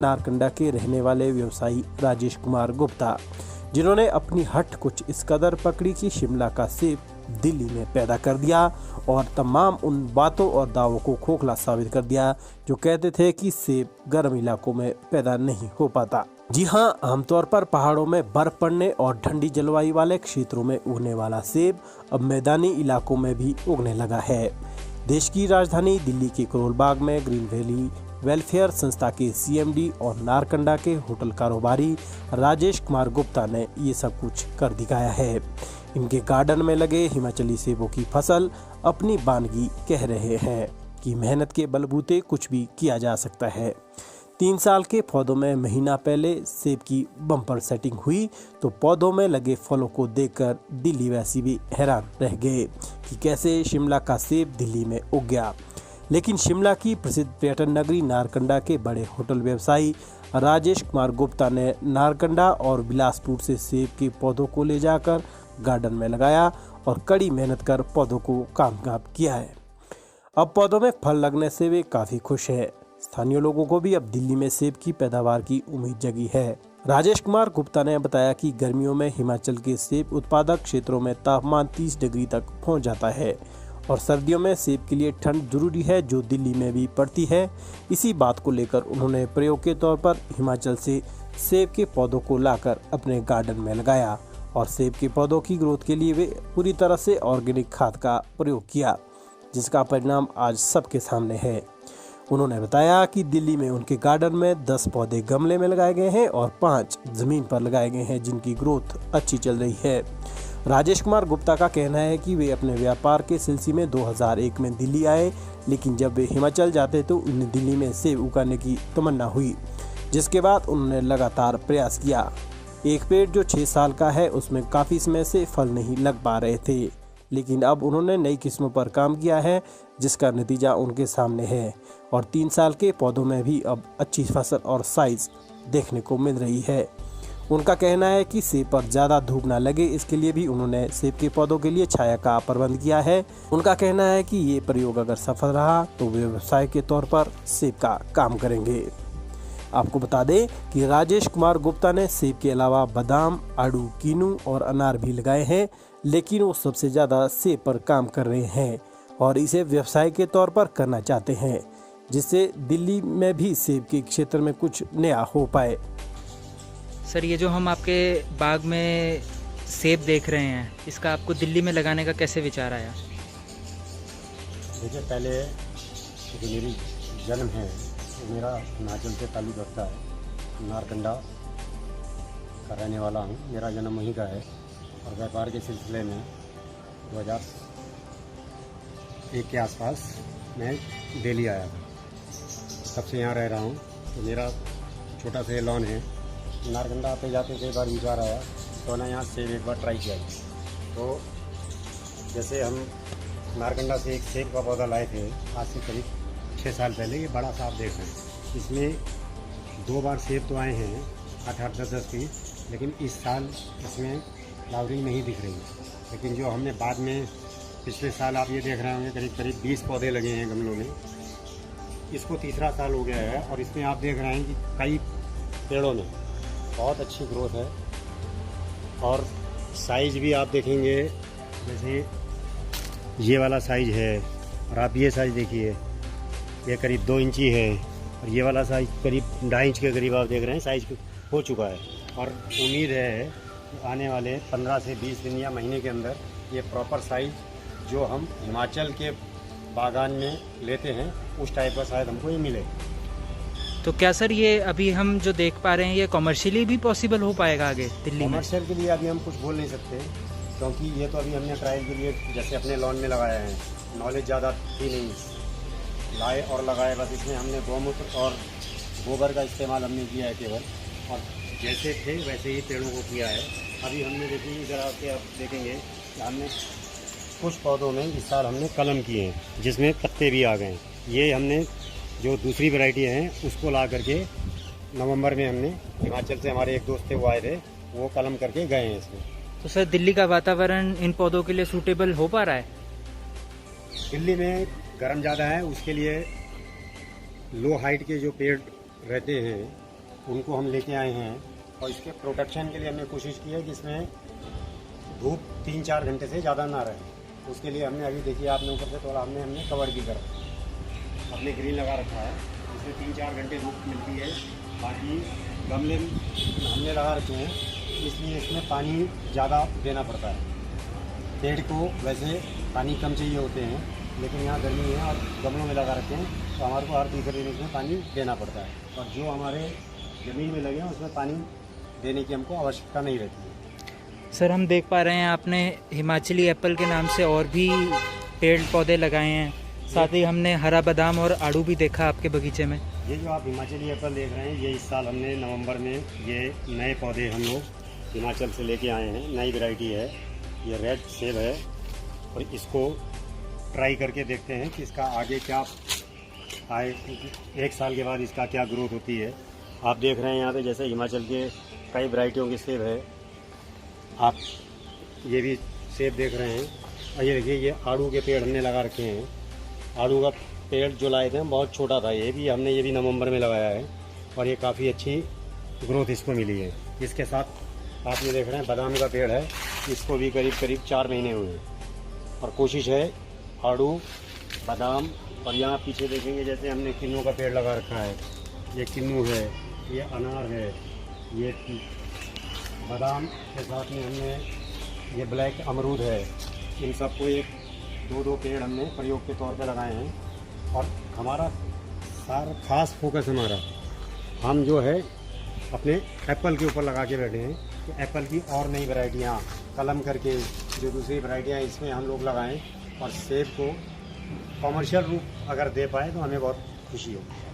नारकंडा के रहने वाले व्यवसायी राजेश कुमार गुप्ता, जिन्होंने अपनी हट कुछ इस कदर पकड़ी कि शिमला का सेब दिल्ली में पैदा कर दिया और तमाम उन बातों और दावों को खोखला साबित कर दिया जो कहते थे कि सेब गर्म इलाकों में पैदा नहीं हो पाता। जी हाँ, आमतौर पर पहाड़ों में बर्फ पड़ने और ठंडी जलवायु वाले क्षेत्रों में उगने वाला सेब अब मैदानी इलाकों में भी उगने लगा है। देश की राजधानी दिल्ली के करोल बाग में ग्रीन वैली वेलफेयर संस्था के सीएमडी और नारकंडा के होटल कारोबारी राजेश कुमार गुप्ता ने ये सब कुछ कर दिखाया है। इनके गार्डन में लगे हिमाचली सेबों की फसल अपनी बानगी कह रहे हैं कि मेहनत के बलबूते कुछ भी किया जा सकता है। 3 साल के पौधों में महीना पहले सेब की बम्पर सेटिंग हुई तो पौधों में लगे फलों को देखकर दिल्ली वासी भी हैरान रह गए कि कैसे शिमला का सेब दिल्ली में उग गया। लेकिन शिमला की प्रसिद्ध पर्यटन नगरी नारकंडा के बड़े होटल व्यवसायी राजेश कुमार गुप्ता ने नारकंडा और बिलासपुर से सेब के पौधों को ले जाकर गार्डन में लगाया और कड़ी मेहनत कर पौधों को कामयाब किया है। अब पौधों में फल लगने से वे काफी खुश हैं। स्थानीय लोगों को भी अब दिल्ली में सेब की पैदावार की उम्मीद जगी है। राजेश कुमार गुप्ता ने बताया कि गर्मियों में हिमाचल के सेब उत्पादक क्षेत्रों में तापमान 30 डिग्री तक पहुंच जाता है और सर्दियों में सेब के लिए ठंड जरूरी है जो दिल्ली में भी पड़ती है। इसी बात को लेकर उन्होंने प्रयोग के तौर पर हिमाचल से सेब के पौधों को लाकर अपने गार्डन में लगाया और सेब के पौधों की ग्रोथ के लिए वे पूरी तरह से ऑर्गेनिक खाद का प्रयोग किया, जिसका परिणाम आज सबके सामने है। उन्होंने बताया कि दिल्ली में उनके गार्डन में 10 पौधे गमले में लगाए गए हैं और 5 जमीन पर लगाए गए हैं जिनकी ग्रोथ अच्छी चल रही है। राजेश कुमार गुप्ता का कहना है कि वे अपने व्यापार के सिलसिले में 2001 में दिल्ली आए, लेकिन जब वे हिमाचल जाते तो उन्हें दिल्ली में सेब उगाने की तमन्ना हुई, जिसके बाद उन्होंने लगातार प्रयास किया। एक पेड़ जो 6 साल का है उसमें काफ़ी समय से फल नहीं लग पा रहे थे, लेकिन अब उन्होंने नई किस्मों पर काम किया है जिसका नतीजा उनके सामने है और 3 साल के पौधों में भी अब अच्छी फसल और साइज देखने को मिल रही है। उनका कहना है कि सेब पर ज़्यादा धूप ना लगे, इसके लिए भी उन्होंने सेब के पौधों के लिए छाया का प्रबंध किया है। उनका कहना है कि ये प्रयोग अगर सफल रहा तो वे व्यवसाय के तौर पर सेब का काम करेंगे। आपको बता दें कि राजेश कुमार गुप्ता ने सेब के अलावा बादाम, आड़ू, कीनू और अनार भी लगाए हैं, लेकिन वो सबसे ज़्यादा सेब पर काम कर रहे हैं और इसे व्यवसाय के तौर पर करना चाहते हैं, जिससे दिल्ली में भी सेब के क्षेत्र में कुछ नया हो पाए। सर, ये जो हम आपके बाग में सेब देख रहे हैं, इसका आपको दिल्ली में लगाने का कैसे विचार आया? देखिए, पहले जो मेरी जन्म है वो मेरा हिमाचल से ताल्लुक़ रखता है। नारकंडा का रहने वाला हूँ, मेरा जन्म वहीं का है और व्यापार के सिलसिले में 2001 के आसपास मैं दिल्ली आया था। तब से यहाँ रह रहा हूँ। तो मेरा छोटा सा लॉन है। नारकंडा आते जाते कई बार विचार आया तो ना यहाँ सेब एक बार ट्राई किया। तो जैसे हम नारकंडा से एक सेब का पौधा लाए थे आज से करीब 6 साल पहले। ये बड़ा सा आप देख रहे हैं, इसमें 2 बार सेब तो आए हैं 8-8, 10-10 पीस, लेकिन इस साल इसमें फ्लावरिंग नहीं दिख रही है। लेकिन जो हमने बाद में पिछले साल आप ये देख रहे होंगे करीब 20 पौधे लगे हैं गमलों में। इसको 3रा साल हो गया है और इसमें आप देख रहे हैं कि कई पेड़ों में बहुत अच्छी ग्रोथ है और साइज़ भी आप देखेंगे, जैसे ये वाला साइज़ है और आप ये साइज़ देखिए, ये करीब 2 इंची है और ये वाला साइज़ करीब 2.5 इंच के करीब आप देख रहे हैं साइज़ हो चुका है। और उम्मीद है कि आने वाले 15 से 20 दिन या महीने के अंदर ये प्रॉपर साइज़ जो हम हिमाचल के बागान में लेते हैं उस टाइप का शायद हमको ये मिले। तो क्या सर, ये अभी हम जो देख पा रहे हैं ये कमर्शियली भी पॉसिबल हो पाएगा आगे दिल्ली में? कमर्शियल के लिए अभी हम कुछ बोल नहीं सकते, क्योंकि ये तो अभी हमने ट्रायल के लिए जैसे अपने लॉन में लगाया है। नॉलेज ज़्यादा थी नहीं, लाए और लगाए बस। इसमें हमने गौमूत्र और गोबर का इस्तेमाल हमने किया है केवल, और जैसे थे वैसे ही पेड़ों को किया है। अभी हमने देखिए इधर आके आप देखेंगे कि हमने कुछ पौधों में इस साल हमने कलम किए हैं जिसमें पत्ते भी आ गए हैं। ये हमने जो दूसरी वैरायटी हैं उसको ला करके नवंबर में हमने हिमाचल से हमारे एक दोस्त थे वो आए थे, वो कलम करके गए हैं इसमें। तो सर, दिल्ली का वातावरण इन पौधों के लिए सूटेबल हो पा रहा है? दिल्ली में गर्म ज़्यादा है, उसके लिए लो हाइट के जो पेड़ रहते हैं उनको हम लेके आए हैं और इसके प्रोटेक्शन के लिए हमने कोशिश की है कि इसमें धूप 3-4 घंटे से ज़्यादा ना रहे। उसके लिए हमने अभी देखिए आपने ऊपर से थोड़ा हमने कवर भी करा, अपने ग्रिल लगा रखा है, इसमें 3-4 घंटे धूप मिलती है। बाकी गमले हमने लगा रखे हैं, इसलिए इसमें पानी ज़्यादा देना पड़ता है। पेड़ को वैसे पानी कम चाहिए होते हैं, लेकिन यहाँ गर्मी है और गमलों में लगा रखे हैं तो हमारे को हर तीसरे दिन इसमें पानी देना पड़ता है। और जो हमारे ज़मीन में लगे हैं उसमें पानी देने की हमको आवश्यकता नहीं रहती है। सर हम देख पा रहे हैं आपने हिमाचली एप्पल के नाम से और भी पेड़ पौधे लगाए हैं, साथ ही हमने हरा बादाम और आड़ू भी देखा आपके बगीचे में। ये जो आप हिमाचली एप्पल देख रहे हैं, ये इस साल हमने नवंबर में ये नए पौधे हम लोग हिमाचल से लेके आए हैं, नई वैरायटी है। ये रेड सेब है और इसको ट्राई करके देखते हैं कि इसका आगे क्या आए, 1 साल के बाद इसका क्या ग्रोथ होती है। आप देख रहे हैं यहाँ पे जैसे हिमाचल के कई वैरायटियों के सेब है, आप ये भी सेब देख रहे हैं। और ये देखिए ये आड़ू के पेड़ हमने लगा रखे हैं। आड़ू का पेड़ जो लाए थे हम बहुत छोटा था, ये भी नवंबर में लगाया है और ये काफ़ी अच्छी ग्रोथ इसको मिली है। इसके साथ आप ये देख रहे हैं बादाम का पेड़ है, इसको भी करीब 4 महीने हुए हैं और कोशिश है आड़ू बादाम। और यहाँ पीछे देखेंगे जैसे हमने किन्नू का पेड़ लगा रखा है, ये किन्नू है, ये अनार है, ये बादाम के साथ में हमने ये ब्लैक अमरूद है। इन सबको 1-2 पेड़ हमने प्रयोग के तौर पे लगाए हैं। और हमारा सारा खास फोकस हम जो है अपने एप्पल के ऊपर लगा के बैठे हैं कि एप्पल की और नई वैरायटियाँ कलम करके जो दूसरी वैरायटियाँ इसमें हम लोग लगाएं और सेब को कमर्शियल रूप अगर दे पाए तो हमें बहुत खुशी होगी।